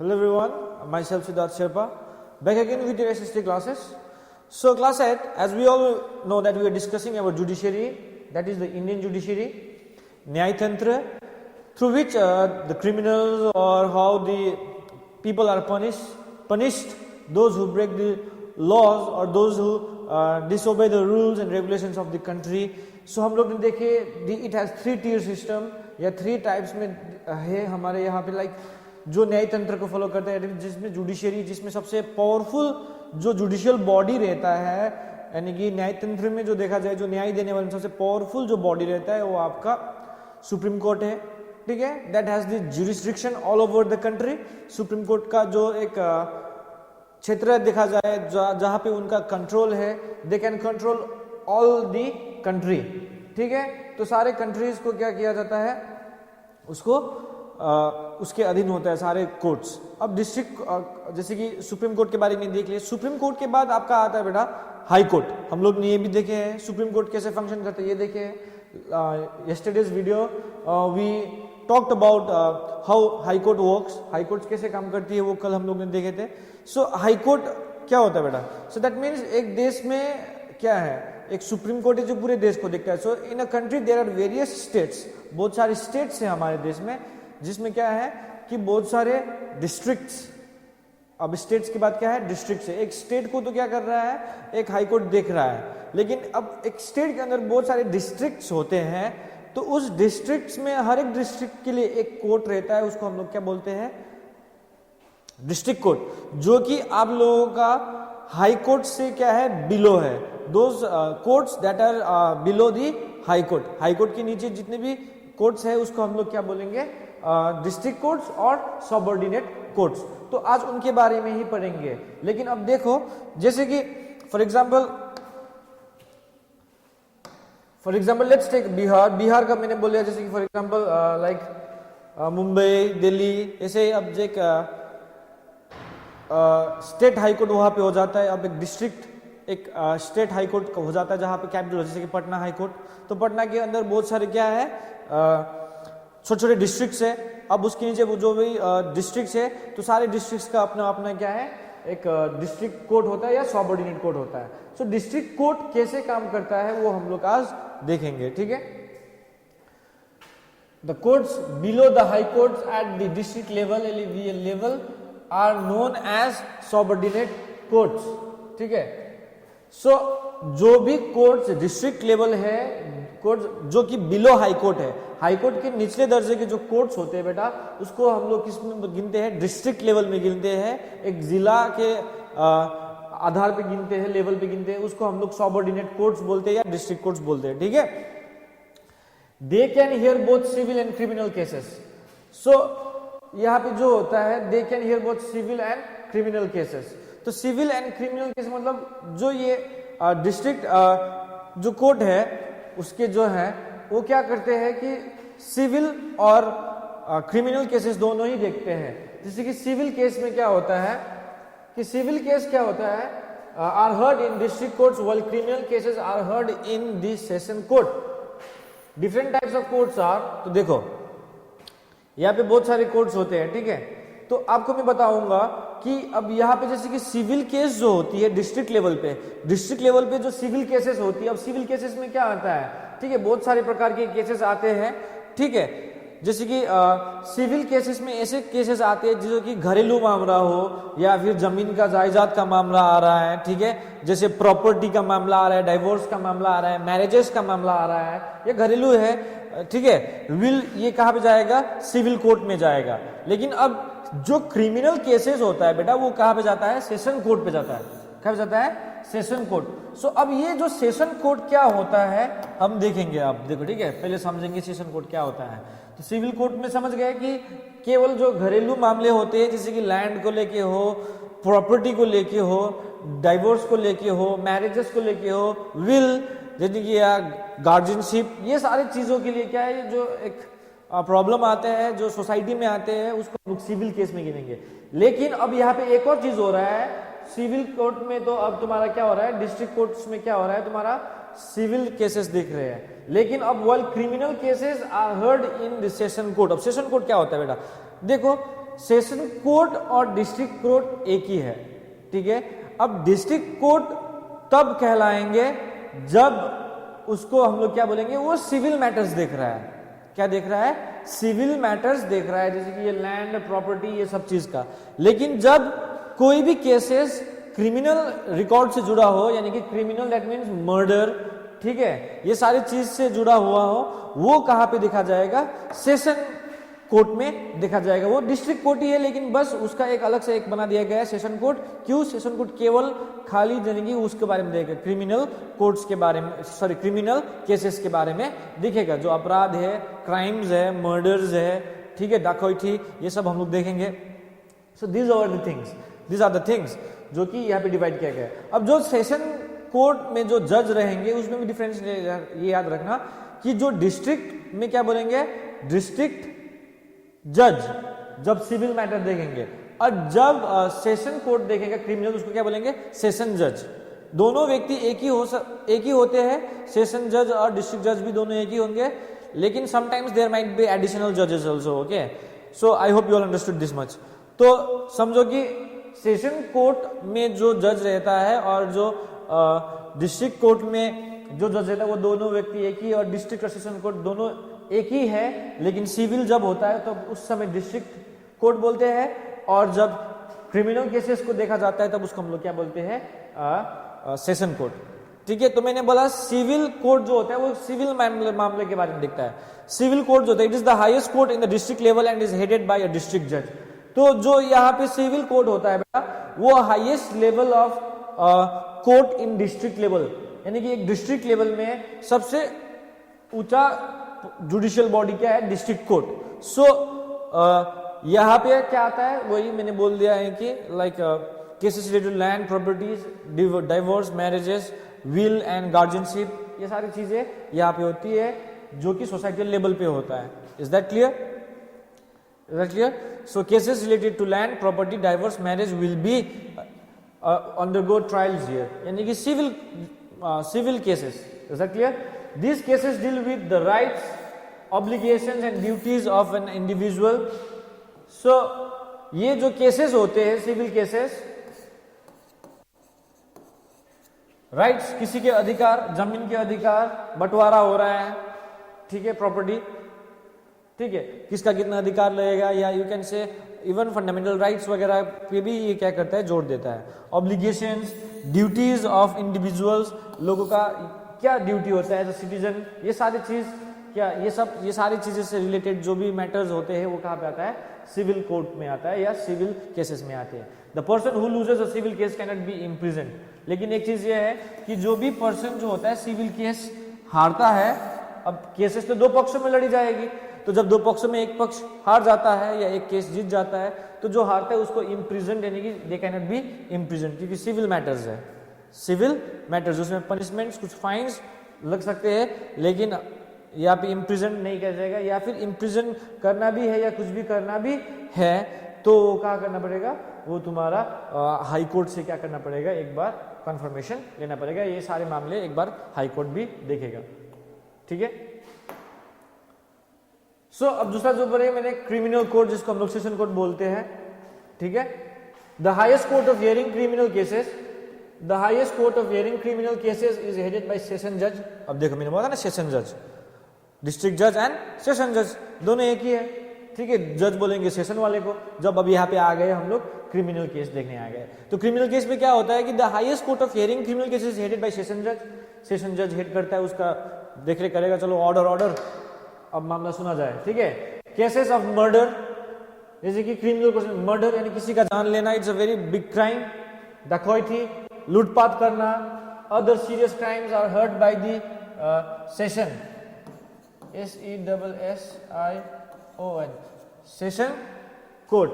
Hello everyone, myself Siddharth Sherpa, back again with your SST classes. So class 8, as we all know that we are discussing about judiciary, that is the Indian judiciary, Nyay Tantra, through which the criminals or how the people are punished, those who break the laws or those who disobey the rules and regulations of the country. So हम लोग ने देखे it has 3 tier system या 3 types में है हमारे यहाँ पे like जो न्याय तंत्र को फॉलो करता है, जिसमें जुडिशरी, जिसमें सबसे पावरफुल जो जुडिशियल बॉडी रहता है, यानी कि न्याय तंत्र में जो देखा जाए जो न्याय देने वाले सबसे पावरफुल जो बॉडी रहता है वो आपका सुप्रीम कोर्ट है, ठीक है. That has the jurisdiction all over the country. Supreme court का जो एक क्षेत्र देखा जाए जहां पे उनका कंट्रोल है, they can control all the country, ठीक है. तो सारे कंट्रीज को क्या किया जाता है, उसको उसके अधीन होता है सारे कोर्ट्स. अब डिस्ट्रिक्ट जैसे कि सुप्रीम कोर्ट के बारे में देख लिए. सुप्रीम कोर्ट के बाद आपका आता है बेटा हाई कोर्ट. हम लोग ने ये भी देखे हैं सुप्रीम कोर्ट कैसे फंक्शन करते हैं, ये देखे हैं yesterday's video. We talked about how high court works, high court कैसे काम करती है वो कल हम लोग ने देखे थे. सो हाई कोर्ट क्या होता है बेटा, सो दैट मीन्स एक देश में क्या है, एक सुप्रीम कोर्ट है जो पूरे देश को देखता है. So in a country there are various states, बहुत सारे स्टेट्स हैं हमारे देश में, जिसमें क्या है कि बहुत सारे डिस्ट्रिक्ट्स. अब स्टेट्स की बात क्या है, डिस्ट्रिक्ट है. एक स्टेट को तो क्या कर रहा है, एक हाई कोर्ट देख रहा है, लेकिन अब एक स्टेट के अंदर बहुत सारे डिस्ट्रिक्ट्स होते हैं. तो उस डिस्ट्रिक्ट्स में हर एक डिस्ट्रिक्ट के लिए एक कोर्ट रहता है, उसको हम लोग क्या बोलते हैं, डिस्ट्रिक्ट कोर्ट, जो कि आप लोगों का हाई कोर्ट से क्या है, बिलो है. Those courts that are below the high court, high court के नीचे जितने भी कोर्ट्स है उसको हम लोग क्या बोलेंगे, डिस्ट्रिक्ट कोर्ट्स और सबऑर्डिनेट कोर्ट्स. तो आज उनके बारे में ही पढ़ेंगे. लेकिन अब देखो, जैसे कि for example let's take Bihar का मैंने बोला, जैसे कि for example like Mumbai, Delhi, ऐसे अब एक स्टेट हाई कोर्ट वहां पे हो जाता है. अब एक डिस्ट्रिक्ट, एक स्टेट हाई कोर्ट हो जाता है जहां पे कैपिटल, जैसे कि पटना हाई कोर्ट. तो पटना के अंदर बहुत सारे क्या है, छोटे छोटे डिस्ट्रिक्ट्स है. अब उसके नीचे वो जो भी डिस्ट्रिक्ट्स है, तो सारे डिस्ट्रिक्ट्स का अपना अपना क्या है, एक डिस्ट्रिक्ट कोर्ट होता है या सबऑर्डिनेट कोर्ट होता है. सो डिस्ट्रिक्ट कोर्ट कैसे काम करता है वो हम लोग आज देखेंगे, ठीक है. The courts below the high courts at the district level are known as subordinate courts, ठीक है. सो जो भी कोर्ट्स डिस्ट्रिक्ट लेवल है, कोर्ट जो कि बिलो हाई कोर्ट है, हाई कोर्ट के निचले दर्जे के जो कोर्ट्स होते हैं बेटा, उसको हम लोग किस में गिनते हैं, डिस्ट्रिक्ट लेवल में गिनते हैं. एक जिला के आधार पे गिनते हैं, लेवल पे गिनते हैं, उसको हम लोग सबऑर्डिनेट कोर्ट्स बोलते हैं या डिस्ट्रिक्ट कोर्ट्स बोलते हैं, ठीक है. They can hear both civil and criminal cases. So यहाँ पे जो होता है, they can hear both civil and criminal cases. तो सिविल एंड क्रिमिनल केस मतलब जो ये डिस्ट्रिक्ट जो कोर्ट है उसके जो है वो क्या करते हैं कि सिविल और क्रिमिनल केसेस दोनों ही देखते हैं. जैसे कि सिविल केस में क्या होता है कि सिविल केस क्या होता है, are heard in district courts while criminal cases are heard in the session court. Different types of courts are. तो देखो यहाँ पे बहुत सारे कोर्ट्स होते हैं, ठीक है. तो आपको मैं बताऊंगा कि अब यहाँ पे जैसे कि सिविल केस जो होती है डिस्ट्रिक्ट लेवल पे जो सिविल केसेस होती है, अब सिविल केसेस में क्या आता है, ठीक है, बहुत सारे प्रकार के केसेस आते हैं, ठीक है. जैसे कि सिविल केसेस में ऐसे केसेस आते हैं जो कि घरेलू मामला हो या फिर जमीन का जायदाद का मामला आ रहा है, ठीक है. जैसे प्रॉपर्टी का मामला आ रहा है, डाइवोर्स का मामला आ रहा है, मैरिजेस का मामला आ रहा है, ये घरेलू है, ठीक है. विल ये कहाँ पे जाएगा, सिविल कोर्ट में जाएगा. लेकिन अब जो क्रिमिनल केसेस होता है बेटा वो कहाँ पे जाता है, सेशन कोर्ट पे जाता है. कहाँ पे जाता है, सेशन कोर्ट. सो अब ये जो सेशन कोर्ट क्या होता है हम देखेंगे. आप देखो, ठीक है, पहले समझेंगे सेशन कोर्ट क्या होता है. तो सिविल कोर्ट में समझ गए कि केवल जो घरेलू मामले होते हैं, जैसे कि लैंड को लेके हो, प्रॉपर्टी को लेके हो, डाइवोर्स को लेके हो, मैरिजेस को लेके हो, विल जैसे कि गार्जियनशिप, ये सारी चीजों के लिए क्या है, जो एक प्रॉब्लम आते हैं जो सोसाइटी में आते हैं उसको हम लोग सिविल केस में गिनेंगे. लेकिन अब यहाँ पे एक और चीज हो रहा है, सिविल कोर्ट में तो अब तुम्हारा क्या हो रहा है, डिस्ट्रिक्ट कोर्ट्स में क्या हो रहा है, तुम्हारा सिविल केसेस दिख रहे हैं. लेकिन अब while criminal cases are heard in the session court. अब सेशन कोर्ट क्या होता है बेटा, देखो सेशन कोर्ट और डिस्ट्रिक्ट कोर्ट एक ही है, ठीक है। अब डिस्ट्रिक्ट कोर्ट तब कहलाएंगे जब उसको हम लोग क्या बोलेंगे, वो सिविल मैटर्स देख रहा है। क्या देख रहा है? सिविल मैटर्स देख रहा है, जैसे कि ये लैंड प्रॉपर्टी ये सब चीज का। लेकिन जब कोई भी केसेस क्रिमिनल रिकॉर्ड से जुड़ा हो, यानी कि क्रिमिनल दैट मीन्स मर्डर, ठीक है, ये सारी चीज से जुड़ा हुआ हो, वो कहां पे देखा जाएगा? सेशन कोर्ट में देखा जाएगा। वो डिस्ट्रिक्ट कोर्ट ही है, लेकिन बस उसका एक अलग से एक बना दिया गया है सेशन कोर्ट। क्यों? सेशन कोर्ट केवल खाली जानेगी उसके बारे में देखेगा, क्रिमिनल कोर्ट्स के बारे में, सॉरी क्रिमिनल केसेस के बारे में दिखेगा, जो अपराध है, क्राइम्स है, मर्डर्स है, ठीक है, डकैती, ये सब हम लोग देखेंगे। So these are the things जो कि यहाँ पे डिवाइड किया गया है। अब जो सेशन कोर्ट में जो जज रहेंगे उसमें भी डिफरेंस ये याद रखना कि जो डिस्ट्रिक्ट में क्या बोलेंगे, डिस्ट्रिक्ट जज जब सिविल मैटर देखेंगे, और जब सेशन कोर्ट देखेगा क्रिमिनल, उसको क्या बोलेंगे? सेशन जज। दोनों व्यक्ति एक ही होते हैं, सेशन जज और डिस्ट्रिक्ट जज भी दोनों एक ही होंगे, लेकिन sometimes there might be additional जजेस also. Okay, so I hope you all understood this much. तो समझो कि सेशन कोर्ट में जो जज रहता है और जो डिस्ट्रिक्ट कोर्ट में जो जज रहता है, वो दोनों व्यक्ति एक ही, और डिस्ट्रिक्ट और सेशन कोर्ट दोनों एक ही है। लेकिन सिविल जब होता है तो उस समय डिस्ट्रिक्ट कोर्ट बोलते हैं, और जब क्रिमिनल केसेस को देखा जाता है तब उसको हम लोग क्या बोलते हैं? सेशन कोर्ट, ठीक है। तो मैंने बोला सिविल कोर्ट जो होता है वो सिविल मामले के बारे में दिखता है। सिविल कोर्ट जो होता है, it is the highest court in the district level and is headed by a district जज। तो जो यहाँ पे सिविल कोर्ट होता है बेटा, वो highest level of court in district level, यानी कि एक डिस्ट्रिक्ट लेवल में सबसे ऊंचा जुडिशियल बॉडी क्या है? District court. सो यहाँ पे क्या आता है, वही मैंने बोल दिया है कि like cases related land properties, divorce, marriages, will and guardianship, ये सारी चीजें यहाँ पे होती है जो कि सोसाइटल लेवल पे होता है। Is that clear? So cases related to land property, divorce, marriage will be undergo trials here, यानी कि civil cases. Is that clear? These cases deal with the rights, obligations and duties of an individual. So ये जो cases होते हैं civil cases, rights, किसी के अधिकार, जमीन के अधिकार, बंटवारा हो रहा है, ठीक है, प्रॉपर्टी, ठीक है, किसका कितना अधिकार लगेगा, या you can say even fundamental rights वगैरह पे भी ये क्या करता है? जोड़ देता है। ऑब्लिगेशंस, ड्यूटीज ऑफ इंडिविजुअल्स, लोगों का क्या ड्यूटी होता है एज अ सिटीजन, ये सारी चीज क्या, ये सारी चीजें से रिलेटेड जो भी मैटर्स होते हैं वो कहाँ पे आता है? सिविल कोर्ट में आता है या सिविल केसेस में आते हैं। The person who loses a civil case can not be imprisoned. लेकिन एक चीज ये है कि जो भी पर्सन जो होता है सिविल केस हारता है, अब केसेस तो दो पक्षों में लड़ी जाएगी, तो जब दो पक्षों में एक पक्ष हार जाता है या एक केस जीत जाता है, तो जो हारता है उसको इम्प्रिजन, यानी कि they can not B imprison, क्योंकि सिविल मैटर्स है, सिविल मैटर्स, उसमें पनिशमेंट्स, कुछ फाइन्स लग सकते हैं, लेकिन यहाँ पे इम्प्रिजन नहीं किया जाएगा। या फिर इम्प्रिजन करना भी है या कुछ भी करना भी है तो क्या करना पड़ेगा? वो तुम्हारा हाई कोर्ट से क्या करना पड़ेगा? एक बार कंफर्मेशन लेना पड़ेगा। ये सारे मामले एक बार हाई कोर्ट भी देखेगा, ठीक है। सो अब दूसरा जो बने मैंने क्रिमिनल कोर्ट, जिसको हम लोग सेशन कोर्ट बोलते हैं, ठीक है। The highest court of hearing criminal cases, the highest court of hearing criminal cases is headed by session जज। अब देखो मैंने बोला ना सेशन जज, डिस्ट्रिक्ट जज एंड सेशन जज दोनों एक ही है, ठीक है। जज बोलेंगे सेशन वाले को। जब अब यहाँ पे आ गए हम लोग क्रिमिनल केस देखने आ गए, तो क्रिमिनल केस में क्या होता है कि the highest court of hearing criminal cases headed by session जज। सेशन जज हेड करता है, उसका देखरेख करेगा। चलो ऑर्डर, अब मामला सुना जाए, ठीक है। केसेस ऑफ मर्डर, जैसे कि क्रिमिनल मर्डर यानी किसी का जान लेना, it's a very big crime. डकैती, लूटपाट करना, other serious crimes are heard by the session, SESSION, session court,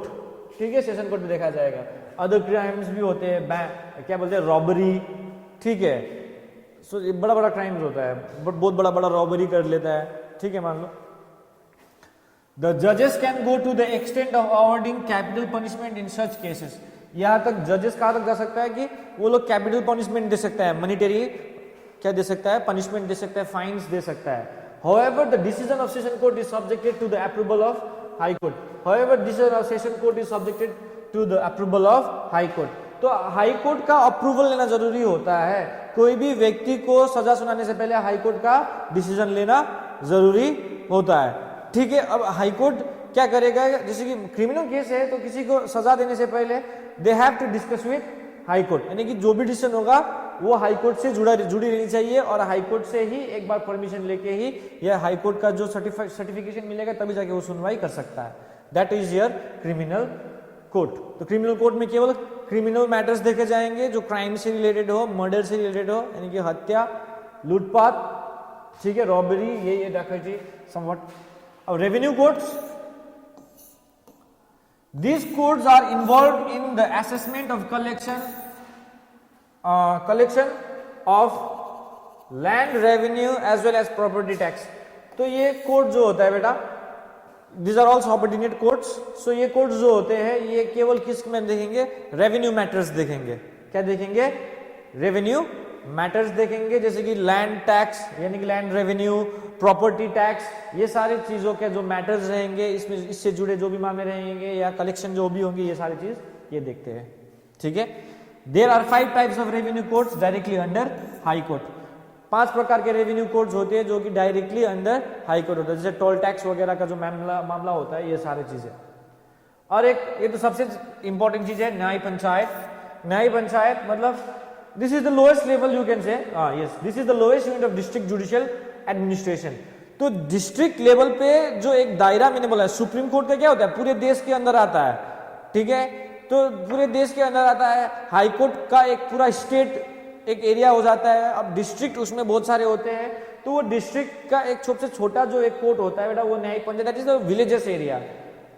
ठीक है। सेशन कोर्ट में देखा जाएगा। अदर क्राइम्स भी होते हैं, क्या बोलते हैं, रॉबरी, ठीक है। सो बड़ा क्राइम्स होता है, बट बहुत बड़ा रॉबरी कर लेता है, ठीक है, मान लो। द जजेस can go to the extent of awarding capital punishment in such cases. यहां तक जजेस कहां तक जा सकता है कि वो लोग कैपिटल पनिशमेंट दे सकता है, मॉनिटरी क्या दे सकता है, पनिशमेंट दे सकता है, फाइन्स दे सकता है। However, the decision of session court is subjected to the approval of high court. However, decision of session court is subjected to the approval of high court. तो हाई कोर्ट का approval लेना जरूरी होता है. कोई भी व्यक्ति को सजा सुनाने से पहले हाई कोर्ट का डिसीजन लेना जरूरी होता है. ठीक है. अब हाई कोर्ट क्या करेगा, जैसे कि क्रिमिनल केस है तो किसी को सजा देने से पहले they have to discuss with high court, यानी कि जो भी डिसीजन होगा वो हाई कोर्ट से जुड़ी रहनी चाहिए और हाई कोर्ट से ही एक बार परमिशन लेके ही या हाई कोर्ट का जो सर्टिफिकेशन मिलेगा तभी जाके वो सुनवाई कर सकता है. That is your criminal court. तो क्रिमिनल कोर्ट में केवल क्रिमिनल मैटर्स देखे जाएंगे जो क्राइम से रिलेटेड हो, मर्डर से रिलेटेड हो, यानी कि हत्या, लूटपाट, ठीक है, रॉबरी, ये डकैती समवट. अब revenue courts, these courts are involved in the assessment of collection of land revenue as well as property tax. तो ये कोर्ट जो होता है बेटा, these are all subordinate courts. so ये कोर्ट्स जो होते हैं ये केवल किस में देखेंगे, रेवेन्यू मैटर्स देखेंगे. क्या देखेंगे, रेवेन्यू मैटर्स देखेंगे, जैसे कि लैंड टैक्स यानी कि लैंड रेवेन्यू, प्रॉपर्टी टैक्स, ये सारी चीजों के जो मैटर्स रहेंगे, इसमें इससे जुड़े जो भी मामले रहेंगे या कलेक्शन जो भी होंगे, ये सारी चीज ये देखते हैं. ठीक है. There are 5 types of revenue courts directly under high court. 5 प्रकार के रेवेन्यू कोर्ट्स होते हैं जो कि डायरेक्टली अंडर हाई कोर्ट होता है, जैसे टोल टैक्स वगैरह का जो मामला होता है, ये सारी चीजें. और एक ये तो सबसे इंपॉर्टेंट चीज है न्याय पंचायत. न्याय पंचायत मतलब this is the lowest level you can say, yes, this is the lowest unit of district judicial administration. तो डिस्ट्रिक्ट लेवल पे जो एक दायरा मैंने बोला है, सुप्रीम कोर्ट का क्या होता है, पूरे देश के अंदर आता है. ठीक है. तो पूरे देश के अंदर आता है. हाई कोर्ट का एक पूरा स्टेट एक एरिया हो जाता है. अब डिस्ट्रिक्ट उसमें बहुत सारे होते हैं, तो वो डिस्ट्रिक्ट का एक सबसे छोटा जो एक कोर्ट होता है बेटा, वो न्यायिक panchayat, that is the villages area.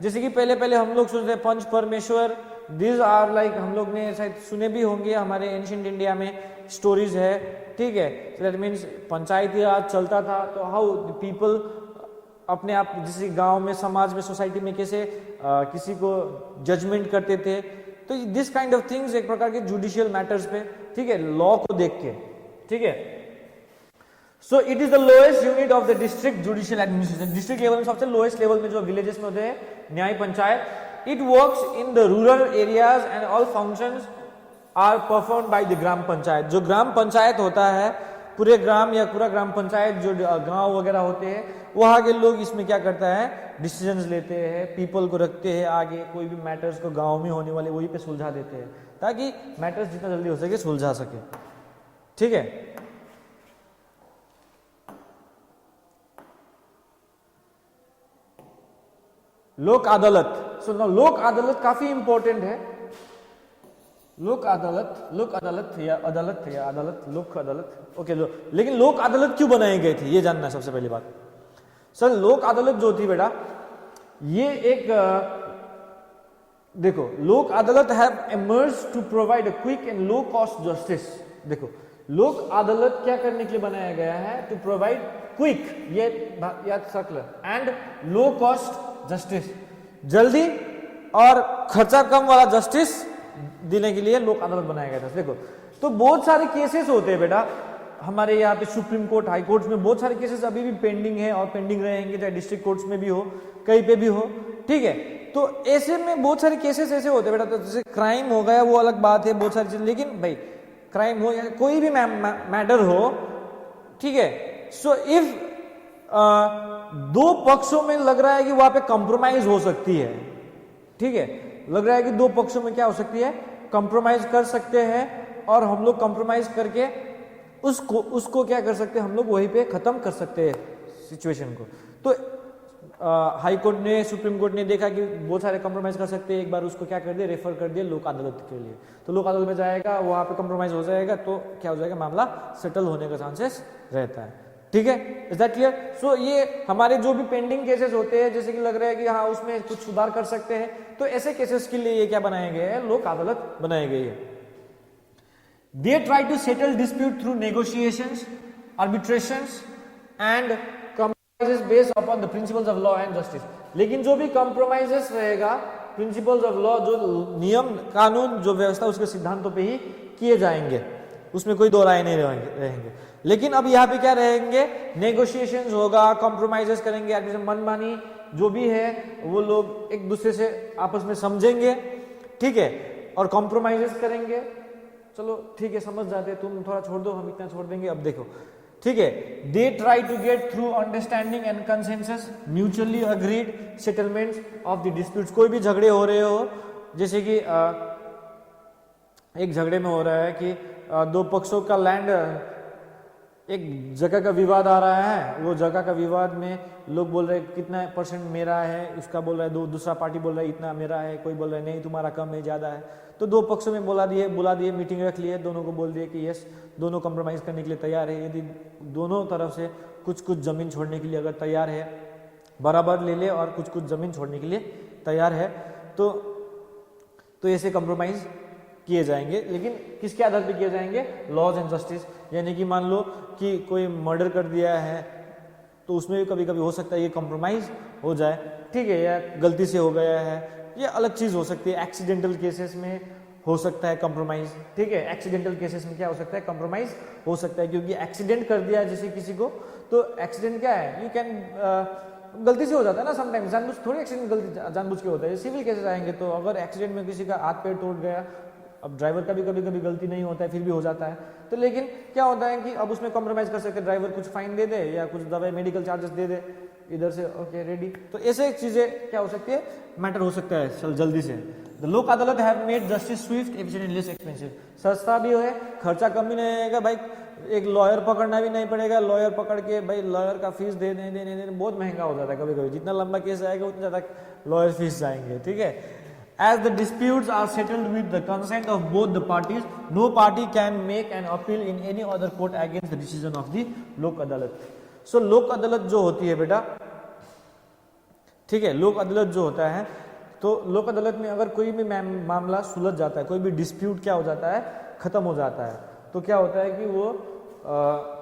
जैसे कि पहले हम लोग सुनते हैं पंच परमेश्वर, दिस आर लाइक, हम लोग ने शायद सुने भी होंगे, हमारे एंशिएंट इंडिया में स्टोरीज है. ठीक है. दैट मीन्स पंचायती राज चलता था, तो हाउ पीपल अपने आप जैसे गांव में, समाज में, सोसाइटी में कैसे किसी को जजमेंट करते थे. तो दिस काइंड ऑफ थिंग्स एक प्रकार के जुडिशियल मैटर्स पे, ठीक है, लॉ को देख के. ठीक है. So it is the lowest unit of the district judicial administration. District level में सबसे लोएस्ट लेवल में जो विलेजेस में होते हैं न्याय panchayat. It works in the rural areas and all functions are performed by the gram panchayat. जो ग्राम पंचायत होता है, पूरे ग्राम या पूरा ग्राम पंचायत जो गांव वगैरह होते हैं, वहां के लोग इसमें क्या करता है, डिसीजंस लेते हैं, पीपल को रखते हैं आगे, कोई भी मैटर्स को गांव में होने वाले वहीं पे सुलझा देते हैं, ताकि मैटर्स जितना जल्दी हो सके सुलझा सके. ठीक है. लोक अदालत. सुनो, लोक अदालत काफी इंपॉर्टेंट है. लोक अदालत, लोक अदालत या अदालत या अदालत, लोक अदालत, ओके. लेकिन लोक अदालत क्यों बनाए गए थे, ये जानना है सबसे पहली बात. सर, लोक अदालत जो थी बेटा, ये एक देखो, Lok Adalat have emerged to provide a quick and low cost justice. देखो, लोक अदालत क्या करने के लिए बनाया गया है, टू प्रोवाइड क्विक, ये याद रख, एंड लो कॉस्ट जस्टिस, जल्दी और खर्चा कम वाला जस्टिस देने के लिए लोक अदालत बनाया गया था. देखो, तो बहुत सारे केसेस होते हैं बेटा हमारे यहाँ पे, सुप्रीम कोर्ट, हाई कोर्ट्स में बहुत सारे केसेस अभी भी पेंडिंग है और पेंडिंग रहेंगे, चाहे डिस्ट्रिक्ट कोर्ट्स में भी हो, कहीं पे भी हो. ठीक है. तो ऐसे में बहुत सारे केसेस ऐसे होते हैं बेटा. तो जैसे क्राइम हो गया वो अलग बात है, बहुत सारी चीज, लेकिन भाई क्राइम हो या कोई भी मैटर हो, ठीक है. सो इफ दो पक्षों में लग रहा है कि वहां पे कॉम्प्रोमाइज हो सकती है, ठीक है, लग रहा है कि दो पक्षों में क्या हो सकती है, कॉम्प्रोमाइज कर सकते हैं, और हम लोग कॉम्प्रोमाइज करके उसको क्या कर सकते हैं, हम लोग वहीं पे खत्म कर सकते हैं सिचुएशन को. तो हाई कोर्ट ने, सुप्रीम कोर्ट ने देखा कि बहुत सारे कॉम्प्रोमाइज कर सकते हैं, एक बार उसको क्या कर दिया, रेफर कर दिया लोक अदालत के लिए. तो लोक अदालत में जाएगा, वहां पे कॉम्प्रोमाइज हो जाएगा, तो क्या हो जाएगा, मामला सेटल होने का चांसेस रहता है. ठीक है. Is that clear? सो ये हमारे जो भी पेंडिंग केसेस होते हैं, जैसे कि लग रहा है कि हाँ उसमें कुछ सुधार कर सकते हैं, तो ऐसे केसेस के लिए ये क्या बनाए गए हैं, लोक अदालत बनाई गई है. They try to settle dispute through negotiations, arbitrations and compromises based upon the principles of law and justice. लेकिन जो भी कॉम्प्रोमाइजेस रहेगा, प्रिंसिपल्स ऑफ लॉ, जो नियम कानून जो व्यवस्था, उसके सिद्धांतों पे ही किए जाएंगे, उसमें कोई दो राय नहीं रहेंगे. लेकिन अब यहाँ पे क्या रहेंगे, नेगोशिएशंस होगा, कॉम्प्रोमाइजेस करेंगे, मनमानी जो भी है वो लोग एक दूसरे से आपस में समझेंगे, ठीक है, और कॉम्प्रोमाइजेस करेंगे। चलो ठीक है, समझ जाते, तुम थोड़ा छोड़ दो, हम इतना छोड़ देंगे, अब देखो, ठीक है। They try to get through understanding and consensus mutually agreed settlements of the disputes. कोई भी झगड़े हो रहे हो, जैसे कि एक झगड़े में हो रहा है कि दो पक्षों का लैंड, एक जगह का विवाद आ रहा है, वो जगह का विवाद में लोग बोल रहे हैं कितना % मेरा है, उसका बोल रहा है, दूसरा पार्टी बोल रहा है इतना मेरा है, कोई बोल रहा है नहीं तुम्हारा कम है ज़्यादा है। तो दो पक्षों में बुला दिए, मीटिंग रख लिए, दोनों को बोल दिए कि यस दोनों कॉम्प्रोमाइज़ करने के लिए तैयार है। यदि दोनों तरफ से कुछ ज़मीन छोड़ने के लिए अगर तैयार है, बराबर ले ले, और कुछ ज़मीन छोड़ने के लिए तैयार है, तो ऐसे कॉम्प्रोमाइज़ किए जाएंगे। लेकिन किसके आधार पे किए जाएंगे? Laws and justice. यानी कि मान लो कि कोई मर्डर कर दिया है, तो उसमें भी कभी कभी हो सकता है ये कॉम्प्रोमाइज़ हो जाए, ठीक है, या गलती से हो गया है, ये अलग चीज़ हो सकती है। एक्सीडेंटल केसेस में हो सकता है कॉम्प्रोमाइज़, ठीक है, एक्सीडेंटल केसेस में क्या हो सकता है? कॉम्प्रोमाइज़ हो सकता है, क्योंकि एक्सीडेंट कर दिया है जैसे किसी को, तो एक्सीडेंट क्या है, यू कैन गलती से हो जाता है ना समटाइम्स, जानबूझ थोड़ी एक्सीडेंट गलती जानबूझ के होता है। सिविल केसेस आएंगे तो अगर एक्सीडेंट में किसी का हाथ पैर टूट गया, अब ड्राइवर का भी कभी गलती नहीं होता है, फिर भी हो जाता है, तो लेकिन क्या होता है कि अब उसमें कॉम्प्रोमाइज कर सकते, ड्राइवर कुछ फाइन दे दे या कुछ दवाई मेडिकल चार्जेस दे दे इधर से, ओके रेडी। तो ऐसे चीजें क्या हो सकती है, मैटर हो सकता है जल्दी से। द लोक Adalat have made justice Swift, efficient and less expensive. सस्ता भी है, खर्चा कम भी नहीं आएगा भाई, एक लॉयर पकड़ना भी नहीं पड़ेगा, लॉयर पकड़ के भाई लॉयर का फीस देने बहुत महंगा हो जाता है कभी कभी, जितना लंबा केस आएगा उतना ज्यादा लॉयर फीस जाएंगे, ठीक है। As the disputes are settled with the consent of both the parties, no party can make an appeal in any other court against the decision of the लोक अदालत। So लोक अदालत जो होती है बेटा, ठीक है, लोक अदालत जो होता है, तो लोक अदालत में अगर कोई भी मामला सुलझ जाता है, कोई भी डिस्प्यूट क्या हो जाता है, खत्म हो जाता है, तो क्या होता है कि वो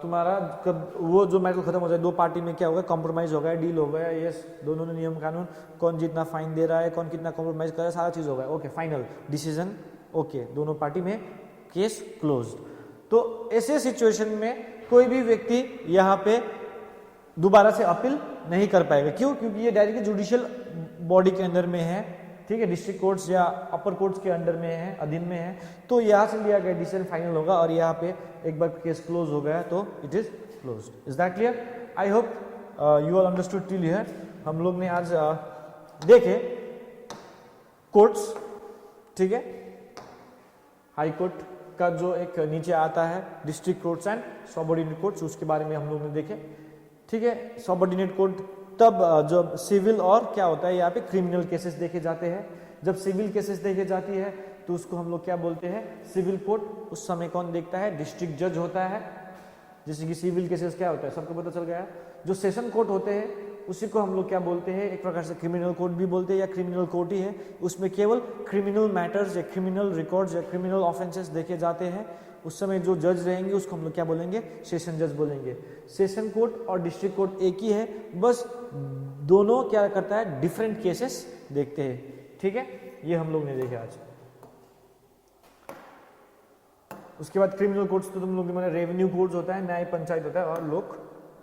तुम्हारा वो जो मैटर खत्म हो जाए, दो पार्टी में क्या होगा, कॉम्प्रोमाइज हो गया, डील हो गया, यस दोनों ने नियम कानून, कौन जितना फाइन दे रहा है, कौन कितना कॉम्प्रोमाइज कर रहा है, सारा चीज हो गया, ओके फाइनल डिसीजन, ओके दोनों पार्टी में केस क्लोज्ड। तो ऐसे सिचुएशन में कोई भी व्यक्ति यहाँ पे दोबारा से अपील नहीं कर पाएगा। क्यों? क्योंकि ये डायरेक्टली जुडिशियल बॉडी के अंदर में है, ठीक है, डिस्ट्रिक्ट कोर्ट्स या अपर कोर्ट्स के अंडर में है, अधीन में है, तो यहाँ से लिया गया डिसीजन फाइनल होगा, और यहाँ पे एक बार केस क्लोज हो गया तो it is closed. Is that clear? I hope you all understood till here. हम लोग ने आज देखे कोर्ट्स, ठीक है, हाई कोर्ट का जो एक नीचे आता है, district courts and subordinate courts, उसके बारे में हम लोग ने देखे, ठीक है। सबऑर्डिनेट कोर्ट तब जब सिविल और क्या होता है यहाँ पे क्रिमिनल केसेस देखे जाते हैं। जब सिविल केसेस देखे जाती है तो उसको हम लोग क्या बोलते हैं, सिविल कोर्ट। उस समय कौन देखता है, डिस्ट्रिक्ट जज होता है। जैसे कि सिविल केसेस क्या होता है सबको पता चल गया। जो सेशन कोर्ट होते हैं उसी को हम लोग क्या बोलते हैं, एक प्रकार से क्रिमिनल कोर्ट भी बोलते हैं, या क्रिमिनल कोर्ट ही है। उसमें केवल क्रिमिनल मैटर्स या क्रिमिनल रिकॉर्ड्स या क्रिमिनल ऑफेंसेस देखे जाते हैं। उस समय जो जज रहेंगे उसको हम लोग क्या बोलेंगे, सेशन जज बोलेंगे। सेशन कोर्ट और डिस्ट्रिक्ट कोर्ट एक ही है, बस दोनों क्या करता है, डिफरेंट केसेस देखते हैं, ठीक है। ये हम लोग ने देखे आज। उसके बाद क्रिमिनल कोर्ट्स तो तुम लोग मैंने रेवेन्यू कोर्ट्स होता है, न्याय पंचायत होता है, और लोक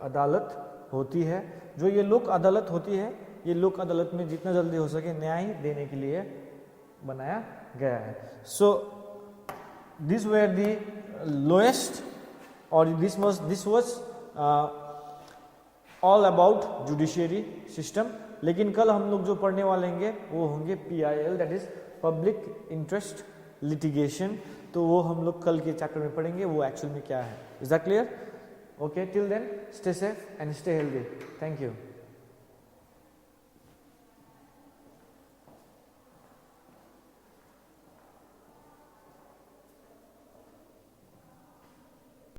अदालत होती है। जो ये लोक अदालत होती है, ये लोक अदालत में जितना जल्दी हो सके न्याय देने के लिए बनाया गया है। So this were the lowest, और this was all about judiciary system. लेकिन कल हम लोग जो पढ़ने वाले होंगे वो होंगे PIL, that is public interest litigation. तो वो हम लोग कल के चैप्टर में पढ़ेंगे, वो एक्चुअल में क्या है। Is that clear? Okay, till then, stay safe and stay healthy. Thank you.